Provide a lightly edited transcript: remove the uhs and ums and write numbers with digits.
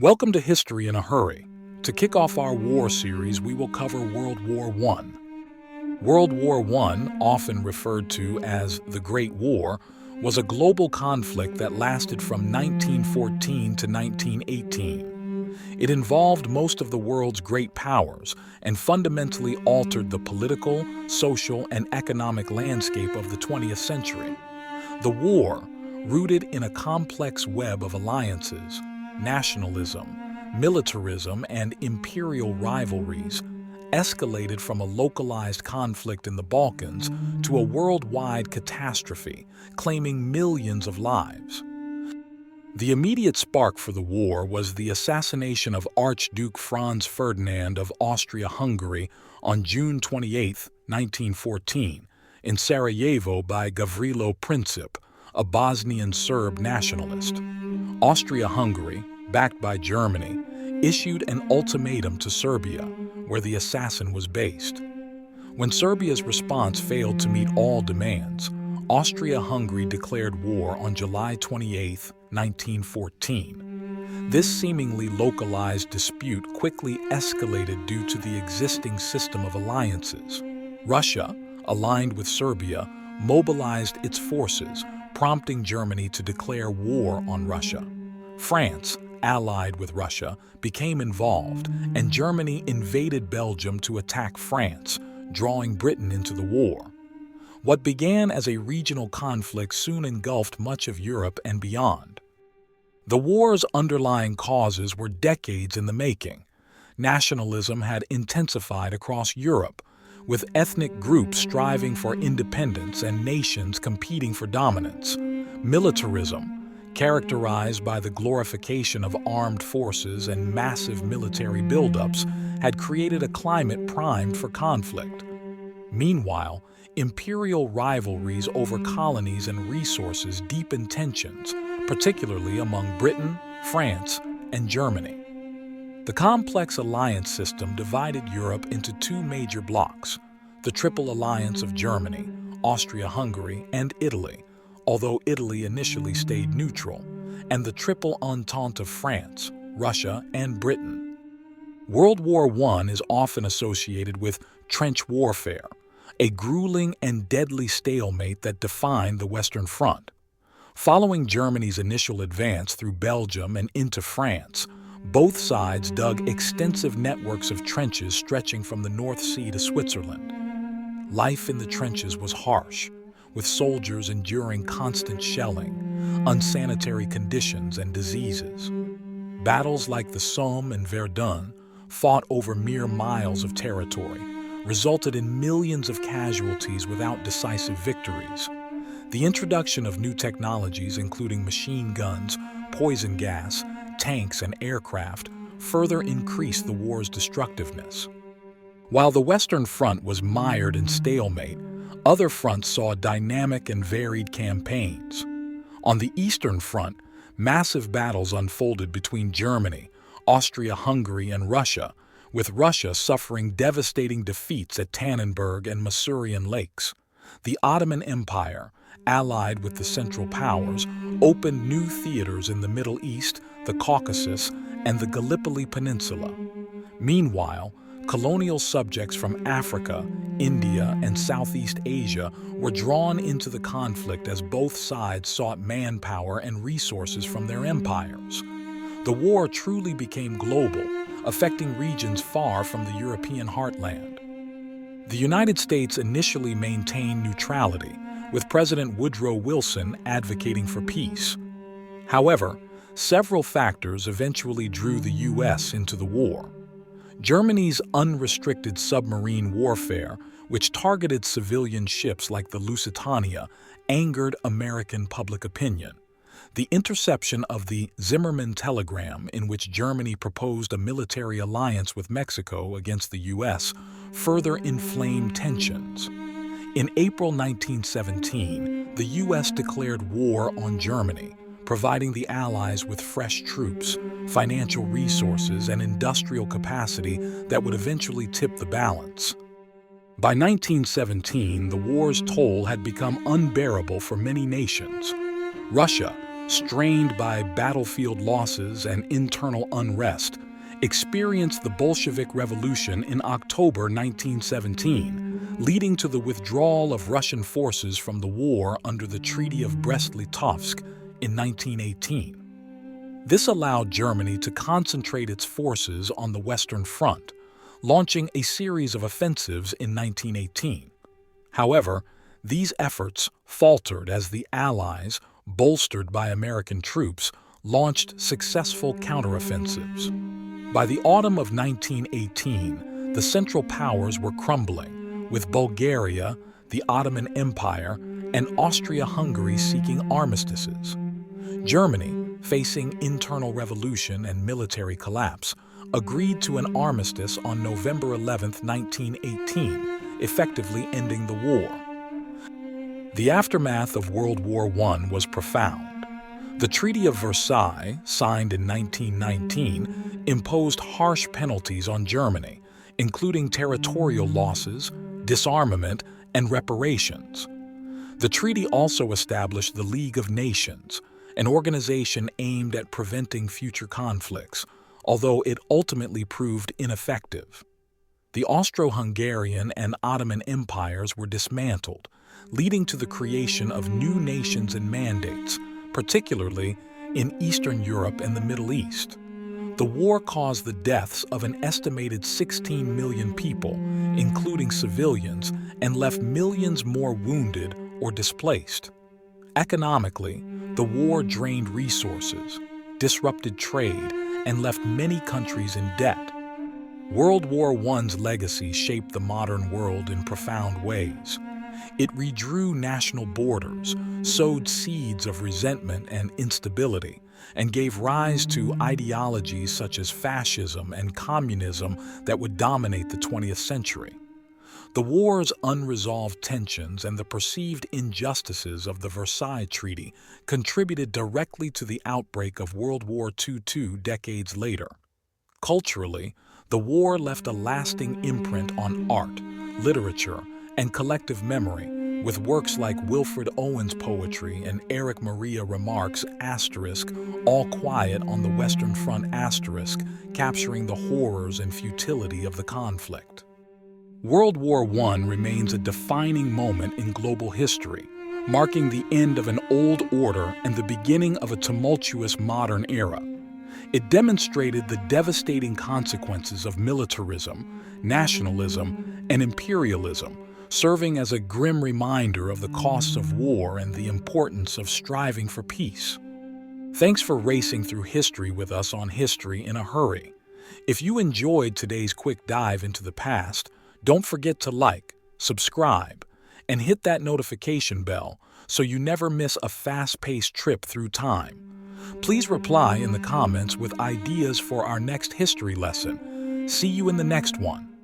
Welcome to History in a Hurry. To kick off our war series, we will cover World War I. World War I, often referred to as the Great War, was a global conflict that lasted from 1914 to 1918. It involved most of the world's great powers and fundamentally altered the political, social, and economic landscape of the 20th century. The war, rooted in a complex web of alliances, nationalism, militarism, and imperial rivalries, escalated from a localized conflict in the Balkans to a worldwide catastrophe, claiming millions of lives. The immediate spark for the war was the assassination of Archduke Franz Ferdinand of Austria-Hungary on June 28, 1914, in Sarajevo by Gavrilo Princip, a Bosnian Serb nationalist. Austria-Hungary, backed by Germany, issued an ultimatum to Serbia, where the assassin was based. When Serbia's response failed to meet all demands, Austria-Hungary declared war on July 28, 1914. This seemingly localized dispute quickly escalated due to the existing system of alliances. Russia, aligned with Serbia, mobilized its forces, prompting Germany to declare war on Russia. France, allied with Russia, became involved, and Germany invaded Belgium to attack France, drawing Britain into the war. What began as a regional conflict soon engulfed much of Europe and beyond. The war's underlying causes were decades in the making. Nationalism had intensified across Europe, with ethnic groups striving for independence and nations competing for dominance. Militarism, characterized by the glorification of armed forces and massive military buildups, had created a climate primed for conflict. Meanwhile, imperial rivalries over colonies and resources deepened tensions, particularly among Britain, France, and Germany. The complex alliance system divided Europe into two major blocs: the Triple Alliance of Germany, Austria-Hungary, and Italy, although Italy initially stayed neutral, and the Triple Entente of France, Russia, and Britain. World War I is often associated with trench warfare, a grueling and deadly stalemate that defined the Western Front. Following Germany's initial advance through Belgium and into France, both sides dug extensive networks of trenches stretching from the North Sea to Switzerland. Life in the trenches was harsh, with soldiers enduring constant shelling, unsanitary conditions, and diseases. Battles like the Somme and Verdun, fought over mere miles of territory, resulted in millions of casualties without decisive victories. The introduction of new technologies, including machine guns, poison gas, tanks, and aircraft, further increased the war's destructiveness. While the Western Front was mired in stalemate, other fronts saw dynamic and varied campaigns. On the Eastern Front, massive battles unfolded between Germany, Austria-Hungary, and Russia, with Russia suffering devastating defeats at Tannenberg and Masurian Lakes. The Ottoman Empire, allied with the Central Powers, opened new theaters in the Middle East, the Caucasus, and the Gallipoli Peninsula. Meanwhile, colonial subjects from Africa, India, and Southeast Asia were drawn into the conflict as both sides sought manpower and resources from their empires. The war truly became global, affecting regions far from the European heartland. The United States initially maintained neutrality, with President Woodrow Wilson advocating for peace. However, several factors eventually drew the U.S. into the war. Germany's unrestricted submarine warfare, which targeted civilian ships like the Lusitania, angered American public opinion. The interception of the Zimmermann telegram, in which Germany proposed a military alliance with Mexico against the U.S., further inflamed tensions. In April 1917, the U.S. declared war on Germany, providing the Allies with fresh troops, financial resources, and industrial capacity that would eventually tip the balance. By 1917, the war's toll had become unbearable for many nations. Russia, strained by battlefield losses and internal unrest, experienced the Bolshevik Revolution in October 1917, leading to the withdrawal of Russian forces from the war under the Treaty of Brest-Litovsk in 1918. This allowed Germany to concentrate its forces on the Western Front, launching a series of offensives in 1918. However, these efforts faltered as the Allies, bolstered by American troops, launched successful counteroffensives. By the autumn of 1918, the Central Powers were crumbling, with Bulgaria, the Ottoman Empire, and Austria-Hungary seeking armistices. Germany, facing internal revolution and military collapse, agreed to an armistice on November 11, 1918, effectively ending the war. The aftermath of World War I was profound. The Treaty of Versailles, signed in 1919, imposed harsh penalties on Germany, including territorial losses, disarmament, and reparations. The treaty also established the League of Nations, an organization aimed at preventing future conflicts, although it ultimately proved ineffective. The Austro-Hungarian and Ottoman empires were dismantled, leading to the creation of new nations and mandates, particularly in Eastern Europe and the Middle East. The war caused the deaths of an estimated 16 million people, including civilians, and left millions more wounded or displaced. Economically, the war drained resources, disrupted trade, and left many countries in debt. World War I's legacy shaped the modern world in profound ways. It redrew national borders, sowed seeds of resentment and instability, and gave rise to ideologies such as fascism and communism that would dominate the 20th century. The war's unresolved tensions and the perceived injustices of the Versailles Treaty contributed directly to the outbreak of World War II 2 decades later. Culturally, the war left a lasting imprint on art, literature, and collective memory, with works like Wilfred Owen's poetry and Erich Maria Remarque's Asterisk, All Quiet on the Western Front Asterisk, capturing the horrors and futility of the conflict. World War I remains a defining moment in global history, marking the end of an old order and the beginning of a tumultuous modern era. It demonstrated the devastating consequences of militarism, nationalism, and imperialism, serving as a grim reminder of the costs of war and the importance of striving for peace. Thanks for racing through history with us on History in a Hurry. If you enjoyed today's quick dive into the past, don't forget to like, subscribe, and hit that notification bell so you never miss a fast-paced trip through time. Please reply in the comments with ideas for our next history lesson. See you in the next one.